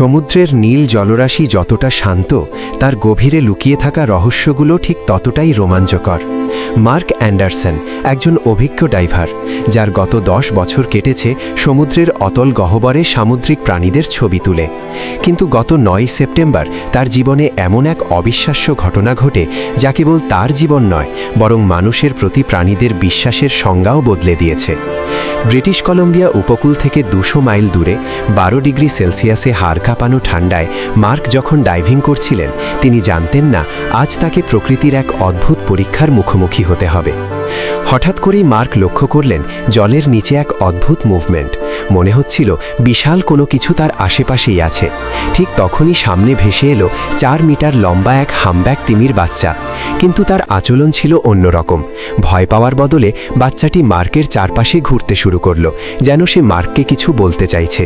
সমুদ্রের নীল জলরাশি যতটা শান্ত, তার গভীরে লুকিয়ে থাকা রহস্যগুলো ঠিক ততটাই রোমাঞ্চকর। মার্ক অ্যান্ডারসন একজন অভিজ্ঞ ডাইভার, যার গত 10 বছর কেটেছে সমুদ্রের অতল গহ্বরে সামুদ্রিক প্রাণীদের ছবি তুলে। কিন্তু গত 9 সেপ্টেম্বর তার জীবনে এমন এক অবিশ্বাস্য ঘটনা ঘটে, যা কেবল তার জীবন নয়, বরং মানুষের প্রতি প্রাণীদের বিশ্বাসের সংজ্ঞাও বদলে দিয়েছে। ব্রিটিশ কলম্বিয়া উপকূল থেকে 200 মাইল দূরে 12 ডিগ্রি সেলসিয়াসে হাড় কাঁপানো ঠান্ডায় মার্ক যখন ডাইভিং করছিলেন, তিনি জানতেন না আজ তাকে প্রকৃতির এক অদ্ভুত পরীক্ষার মুখোমুখি হতে হবে। হঠাৎ করেই মার্ক লক্ষ্য করলেন জলের নিচে এক অদ্ভুত মুভমেন্ট। মনে হচ্ছিল বিশাল কোনো কিছু তার আশেপাশেই আছে। ঠিক তখনই সামনে ভেসে এলো 4 মিটার লম্বা এক হামব্যাক তিমির বাচ্চা। কিন্তু তার আচরণ ছিল অন্যরকম। ভয় পাওয়ার বদলে বাচ্চাটি মার্কের চারপাশে ঘুরতে শুরু করলো, যেন সে মার্ককে কিছু বলতে চাইছে।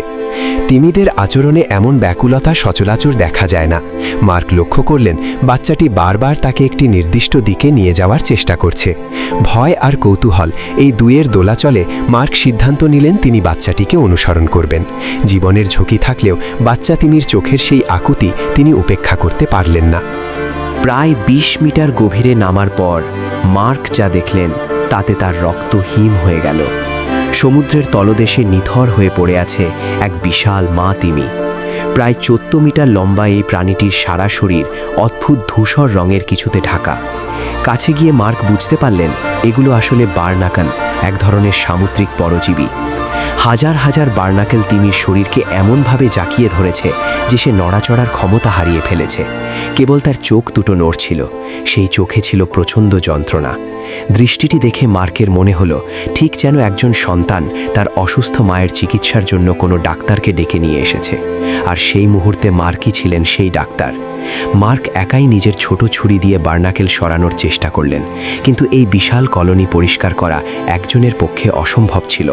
তিমিদের আচরণে এমন ব্যাকুলতা সচরাচর দেখা যায় না। মার্ক লক্ষ্য করলেন বাচ্চাটি বারবার তাকে একটি নির্দিষ্ট দিকে নিয়ে যাওয়ার চেষ্টা করছে। ভয় আর কৌতূহল এই দুইয়ের দোলাচলে মার্ক সিদ্ধান্ত নিলেন তিনি বাচ্চাটিকে অনুসরণ করবেন। জীবনের ঝুঁকি থাকলেও বাচ্চা তিমির চোখের সেই আকুতি তিনি উপেক্ষা করতে পারলেন না। প্রায় 20 মিটার গভীরে নামার পর মার্ক যা দেখলেন তাতে তার রক্ত হিম হয়ে গেল। সমুদ্রের তলদেশে নিথর হয়ে পড়ে আছে এক বিশাল মা তিমি। প্রায় 14 মিটার লম্বা এই প্রাণীটির সারা শরীর অদ্ভুত ধূসর রঙের কিছুতে ঢাকা। কাছে গিয়ে মার্ক বুঝতে পারলেন এগুলো আসলে বার্নাকাল, এক ধরনের সামুদ্রিক পরজীবী। হাজার হাজার বার্নাকেল তিমির শরীরকে এমনভাবে জাকিয়ে ধরেছে যে সে নড়াচড়ার ক্ষমতা হারিয়ে ফেলেছে। কেবল তার চোখ দুটো নড়ছিল, সেই চোখে ছিল প্রচণ্ড যন্ত্রণা। দৃষ্টিটি দেখে মার্কের মনে হলো ঠিক যেন একজন সন্তান তার অসুস্থ মায়ের চিকিৎসার জন্য কোনো ডাক্তারকে ডেকে নিয়ে এসেছে। আর সেই মুহূর্তে মার্কই ছিলেন সেই ডাক্তার। মার্ক একাই নিজের ছোট ছুরি দিয়ে বার্নাকেল সরানোর চেষ্টা করলেন, কিন্তু এই বিশাল কলোনি পরিষ্কার করা একজনের পক্ষে অসম্ভব ছিল।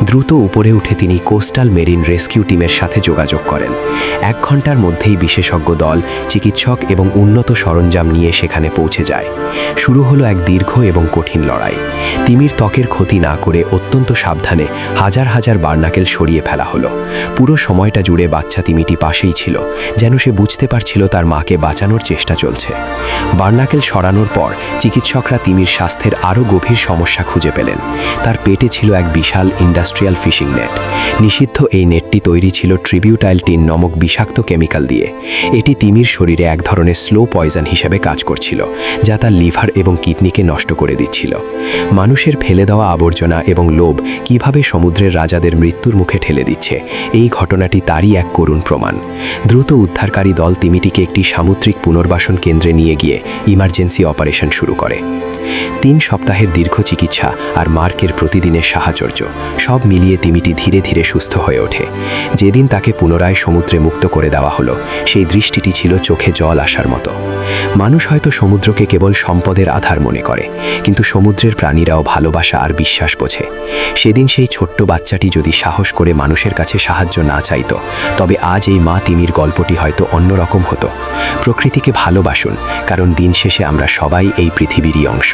দ্রুত উপরে উঠে তিনি কোস্টাল মেরিন রেস্কিউ টিমের সাথে যোগাযোগ করেন। 1 ঘন্টার মধ্যেই বিশেষজ্ঞ দল, চিকিৎসক এবং উন্নত সরঞ্জাম নিয়ে সেখানে পৌঁছে যায়। শুরু হলো এক দীর্ঘ এবং কঠিন লড়াই। তিমির ত্বকের ক্ষতি না করে অত্যন্ত সাবধানে হাজার হাজার বার্নাকেল সরিয়ে ফেলা হলো। পুরো সময়টা জুড়ে বাচ্চা তিমিটি পাশেই ছিল, যেন সে বুঝতে পারছিল তার মাকে বাঁচানোর চেষ্টা চলছে। বার্নাকেল সরানোর পর চিকিৎসকরা তিমির স্বাস্থ্যের আরও গভীর সমস্যা খুঁজে পেলেন। তার পেটে ছিল এক বিশাল ইন্ডাস্ট্রিয়াল ফিশিং নেট। নিষিদ্ধ এই নেটটি তৈরি ছিল ট্রিবিউটাইলটিন নামক বিষাক্ত কেমিক্যাল দিয়ে। এটি তিমির শরীরে এক ধরনের স্লো পয়জন হিসেবে কাজ করছিল, যা তার লিভার এবং কিডনিকে নষ্ট করে দিচ্ছিল। মানুষের ফেলে দেওয়া আবর্জনা এবং লোভ কিভাবে সমুদ্রের রাজাদের মৃত্যুর মুখে ঠেলে দিচ্ছে, এই ঘটনাটি তারই এক করুণ প্রমাণ। দ্রুত উদ্ধারকারী দল তিমিটিকে একটি সামুদ্রিক পুনর্বাসন কেন্দ্রে নিয়ে গিয়ে ইমার্জেন্সি অপারেশন শুরু করে। 3 সপ্তাহের দীর্ঘ চিকিৎসা আর মার্কের প্রতিদিনের সাহচর্য সব মিলিয়ে তিমিটি ধীরে ধীরে সুস্থ হয়ে ওঠে। যেদিন তাকে পুনরায় সমুদ্রে মুক্ত করে দেওয়া হলো, সেই দৃষ্টিটি ছিল চোখে জল আসার মতো। মানুষ হয়তো সমুদ্রকে কেবল সম্পদের আধার মনে করে, কিন্তু সমুদ্রের প্রাণীরাও ভালোবাসা আর বিশ্বাস বোঝে। সেদিন সেই ছোট্ট বাচ্চাটি যদি সাহস করে মানুষের কাছে সাহায্য না চাইত, তবে আজ এই মা তিমির গল্পটি হয়তো অন্যরকম হতো। প্রকৃতিকে ভালোবাসুন, কারণ দিন শেষে আমরা সবাই এই পৃথিবীরই অংশ।